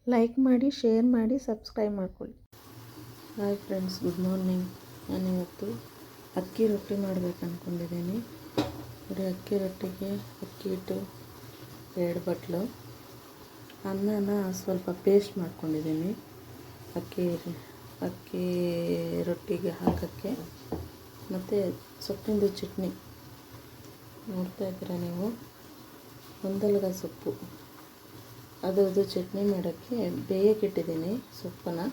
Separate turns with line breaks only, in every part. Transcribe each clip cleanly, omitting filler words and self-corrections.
Like ಮಾಡಿ, share ಮಾಡಿ, subscribe ಮಾಡ್ಕೊಳ್ಳಿ. Hi friends, good morning. ನಾನಿವತ್ತು ಅಕ್ಕಿ ರೊಟ್ಟಿ ಮಾಡಬೇಕು ಅಂದ್ಕೊಂಡಿದ್ದೀನಿ. ನೋಡಿ, ಅಕ್ಕಿ ರೊಟ್ಟಿಗೆ ಅಕ್ಕಿ ಹಿಟ್ಟು 2 ಬಟ್ಲು, ಅನ್ನನ ಸ್ವಲ್ಪ ಪೇಸ್ಟ್ ಮಾಡ್ಕೊಂಡಿದ್ದೀನಿ ಅಕ್ಕಿ ರೊಟ್ಟಿಗೆ ಹಾಕೋಕ್ಕೆ. ಮತ್ತು ಸೊಪ್ಪಿಂದು ಚಟ್ನಿ ನೋಡ್ತಾ ಇದ್ದೀರಾ ನೀವು, ಒಂದಲ್ಗ ಸೊಪ್ಪು, ಅದು ಚಟ್ನಿ ಮಾಡೋಕ್ಕೆ ಬೇಯಕ್ಕೆ ಇಟ್ಟಿದ್ದೀನಿ ಸೊಪ್ಪನ್ನು.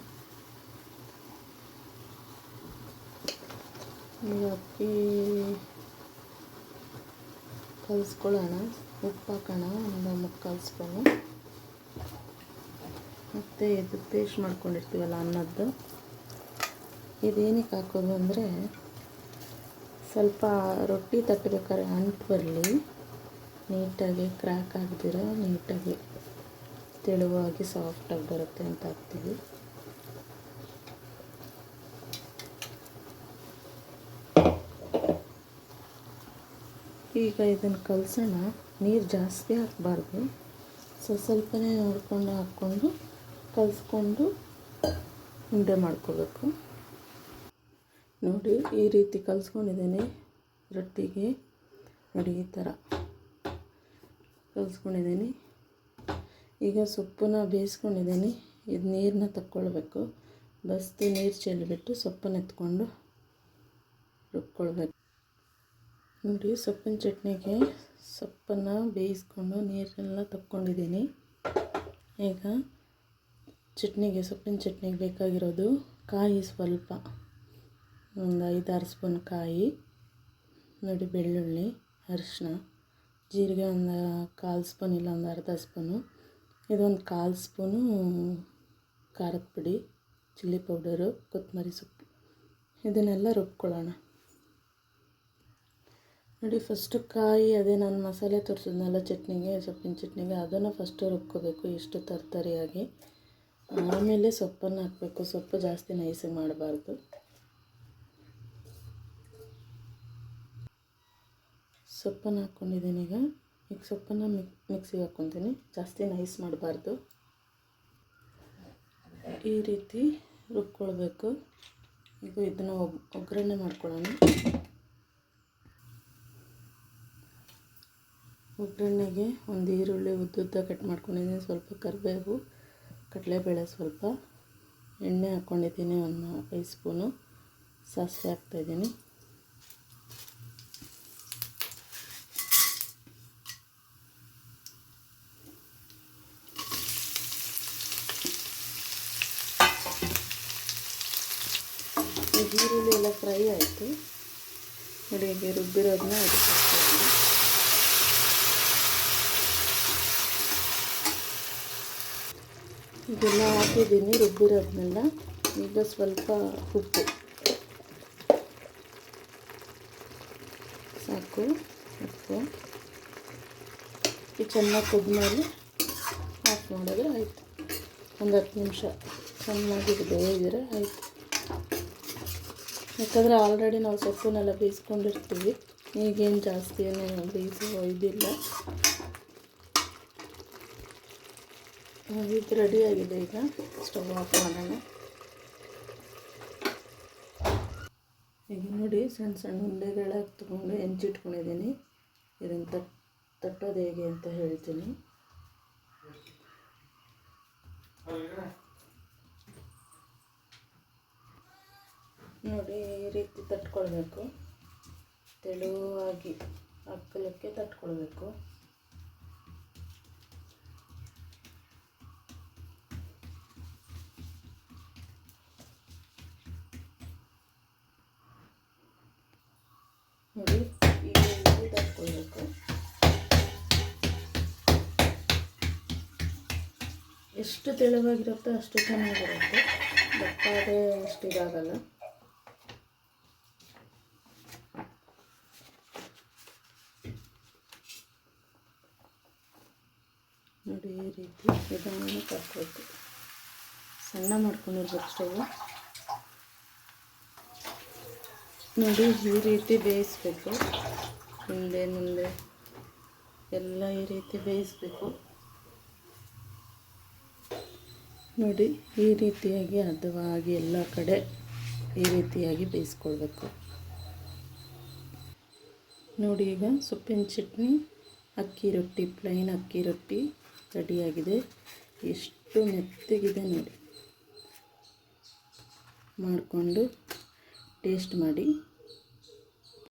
ಈಗ ಅಕ್ಕಿ ಕಲಿಸ್ಕೊಳ್ಳೋಣ. ಉಪ್ಪು ಹಾಕೋಣ, ಒಂದು 3/4 ಸ್ಪೂನು. ಮತ್ತು ಇದು ಪೇಸ್ಟ್ ಮಾಡ್ಕೊಂಡಿರ್ತೀವಲ್ಲ ಅನ್ನದ್ದು, ಇದೇನಕ್ಕೆ ಹಾಕೋದು ಅಂದರೆ ಸ್ವಲ್ಪ ರೊಟ್ಟಿ ತಟ್ಟಬೇಕಾದ್ರೆ ಅಂಟು ಬರಲಿ, ನೀಟಾಗಿ ಕ್ರ್ಯಾಕ್ ಆಗದಿರೋ ನೀಟಾಗಿ ತೆಳುವಾಗಿ ಸಾಫ್ಟಾಗಿ ಬರುತ್ತೆ ಅಂತ ಹಾಕ್ತೀವಿ. ಈಗ ಇದನ್ನು ಕಲಸೋಣ. ನೀರು ಜಾಸ್ತಿ ಹಾಕಬಾರ್ದು, ಸ್ವಲ್ಪನೇ ನೋಡಿಕೊಂಡು ಹಾಕ್ಕೊಂಡು ಕಲಿಸ್ಕೊಂಡು ಉಂಡೆ ಮಾಡ್ಕೋಬೇಕು. ನೋಡಿ, ಈ ರೀತಿ ಕಲಿಸ್ಕೊಂಡಿದ್ದೀನಿ ರೊಟ್ಟಿಗೆ. ನೋಡಿ, ಈ ಥರ ಕಲಿಸ್ಕೊಂಡಿದ್ದೀನಿ. ಈಗ ಸೊಪ್ಪನ್ನ ಬೇಯಿಸ್ಕೊಂಡಿದ್ದೀನಿ. ಇದು ನೀರನ್ನ ತಕ್ಕೊಳ್ಬೇಕು. ಬಸ್ತು ನೀರು ಚೆಲ್ಲಿಬಿಟ್ಟು ಸೊಪ್ಪನ್ನು ಎತ್ಕೊಂಡು ರುಬ್ಕೊಳ್ಬೇಕು. ನೋಡಿ, ಸೊಪ್ಪಿನ ಚಟ್ನಿಗೆ ಸೊಪ್ಪನ್ನು ಬೇಯಿಸ್ಕೊಂಡು ನೀರೆಲ್ಲ ತಕ್ಕೊಂಡಿದ್ದೀನಿ. ಈಗ ಸೊಪ್ಪಿನ ಚಟ್ನಿಗೆ ಬೇಕಾಗಿರೋದು ಕಾಯಿ, ಸ್ವಲ್ಪ ಒಂದು 5-6 ಸ್ಪೂನ್ ಕಾಯಿ. ನೋಡಿ, ಬೆಳ್ಳುಳ್ಳಿ, ಅರಿಶಿನ, ಜೀರಿಗೆ ಒಂದು 1/4 ಸ್ಪೂನ್ ಇಲ್ಲ ಒಂದು ಅರ್ಧ ಸ್ಪೂನು. ಇದೊಂದು 1/4 ಸ್ಪೂನು ಖಾರದ ಪುಡಿ, ಚಿಲ್ಲಿ ಪೌಡರು, ಕೊತ್ತಂಬರಿ ಸೊಪ್ಪು. ಇದನ್ನೆಲ್ಲ ರುಬ್ಕೊಳ್ಳೋಣ. ನೋಡಿ, ಫಸ್ಟು ಕಾಯಿ, ಅದೇ ನಾನು ಮಸಾಲೆ ತೋರಿಸಿದ್ನಲ್ಲ ಚಟ್ನಿಗೆ, ಸೊಪ್ಪಿನ ಚಟ್ನಿಗೆ, ಅದನ್ನು ಫಸ್ಟು ರುಬ್ಕೋಬೇಕು ಇಷ್ಟು ತರ್ತರಿಯಾಗಿ. ಆಮೇಲೆ ಸೊಪ್ಪನ್ನು ಹಾಕಬೇಕು. ಸೊಪ್ಪು ಜಾಸ್ತಿ ನೈಸಾಗಿ ಮಾಡಬಾರ್ದು. ಸೊಪ್ಪನ್ನು ಹಾಕ್ಕೊಂಡಿದ್ದೀನಿ. ಈಗ ಸೊಪ್ಪನ್ನು ಮಿಕ್ಸಿಗೆ ಹಾಕ್ಕೊತೀನಿ. ಜಾಸ್ತಿ ನೈಸ್ ಮಾಡಬಾರ್ದು, ಈ ರೀತಿ ರುಬ್ಕೊಳ್ಬೇಕು. ಈಗ ಇದನ್ನು ಒಗ್ಗರಣೆ ಮಾಡ್ಕೊಳ್ಳೋಣ. ಒಗ್ಗರಣೆಗೆ ಒಂದು ಈರುಳ್ಳಿ ಉದ್ದುದ್ದ ಕಟ್ ಮಾಡ್ಕೊಂಡಿದ್ದೀನಿ, ಸ್ವಲ್ಪ ಕರಿಬೇವು, ಕಡಲೆಬೇಳೆ, ಸ್ವಲ್ಪ ಎಣ್ಣೆ ಹಾಕ್ಕೊಂಡಿದ್ದೀನಿ, ಒಂದು 5 ಸ್ಪೂನು ಸಾಸಿವೆ ಹಾಕ್ತಾಯಿದ್ದೀನಿ. ಈರುಳ್ಳಿ ಎಲ್ಲ ಫ್ರೈ ಆಯಿತು. ನೋಡಿ, ಹೀಗೆ ರುಬ್ಬಿರೋದನ್ನ ಅದಕ್ಕೆ ಹಾಕ್ತೀನಿ. ಇದೆಲ್ಲ ಹಾಕಿದ್ದೀನಿ, ರುಬ್ಬಿರೋದನ್ನೆಲ್ಲ. ಈಗ ಸ್ವಲ್ಪ ಉಪ್ಪು ಸಾಕು. ಉಪ್ಪು ಈಗ ಚೆನ್ನಾಗಿ ಕುದ್ಮೇಲೆ ಆಫ್ ಮಾಡಿದ್ರೆ ಆಯಿತು. ಒಂದು 10 ನಿಮಿಷ ಚೆನ್ನಾಗಿ ಬೇಯಿದ್ರೆ ಆಯಿತು. ಯಾಕಂದರೆ ಆಲ್ರೆಡಿ ನಾವು ಸೊಪ್ಪನ್ನೆಲ್ಲ ಬೇಯಿಸ್ಕೊಂಡಿರ್ತೀವಿ. ಈಗೇನು ಜಾಸ್ತಿ ಏನು ಬೇಯಿಸೋ ಇದಿಲ್ಲ. ಇದು ರೆಡಿಯಾಗಿದೆ. ಈಗ ಸ್ಟವ್ ಆಫ್ ಮಾಡೋಣ. ಈಗ ನೋಡಿ, ಸಣ್ಣ ಸಣ್ಣ ಉಂಡೆಗಳ ತೊಗೊಂಡು ಹೆಂಚಿಟ್ಕೊಂಡಿದ್ದೀನಿ. ಇದನ್ನು ತಟ್ಟೋದು ಹೇಗೆ ಅಂತ ಹೇಳ್ತೀನಿ. ನೋಡಿ, ಈ ರೀತಿ ತಟ್ಕೊಳ್ಬೇಕು. ತೆಳುವಾಗಿ ಅಕ್ಕಲಕ್ಕೆ ತಟ್ಕೊಳ್ಬೇಕು. ನೋಡಿ, ಈ ರೀತಿ ತಟ್ಕೊಳ್ಬೇಕು. ಎಷ್ಟು ತೆಳುವಾಗಿರುತ್ತೋ ಅಷ್ಟು ಚೆನ್ನಾಗಿರುತ್ತೆ. ದಪ್ಪಾದರೆ ಅಷ್ಟು ಇದಾಗಲ್ಲ. ನೋಡಿ, ಈ ರೀತಿ ಇದನ್ನು ತಟ್ಕೊಳ್ಬೇಕು. ಸಣ್ಣ ಮಾಡ್ಕೊಂಡಿರ್ಬೇಕು ಸ್ಟವ್. ನೋಡಿ, ಈ ರೀತಿ ಬೇಯಿಸಬೇಕು. ಹಿಂದೆ ಮುಂದೆ ಎಲ್ಲ ಈ ರೀತಿ ಬೇಯಿಸಬೇಕು. ನೋಡಿ ಈ ರೀತಿಯಾಗಿ ಹದವಾಗಿ ಎಲ್ಲ ಕಡೆ ಈ ರೀತಿಯಾಗಿ ಬೇಯಿಸ್ಕೊಳ್ಬೇಕು. ನೋಡಿ ಈಗ ಸೊಪ್ಪಿನ ಚಟ್ನಿ ಅಕ್ಕಿ ರೊಟ್ಟಿ, ಪ್ಲೈನ್ ಅಕ್ಕಿ ರೊಟ್ಟಿ ರೆಡಿಯಾಗಿದೆ. ಎಷ್ಟು ಮೆತ್ತಗಿದೆ ನೋಡಿ. ಮಾಡಿಕೊಂಡು ಟೇಸ್ಟ್ ಮಾಡಿ.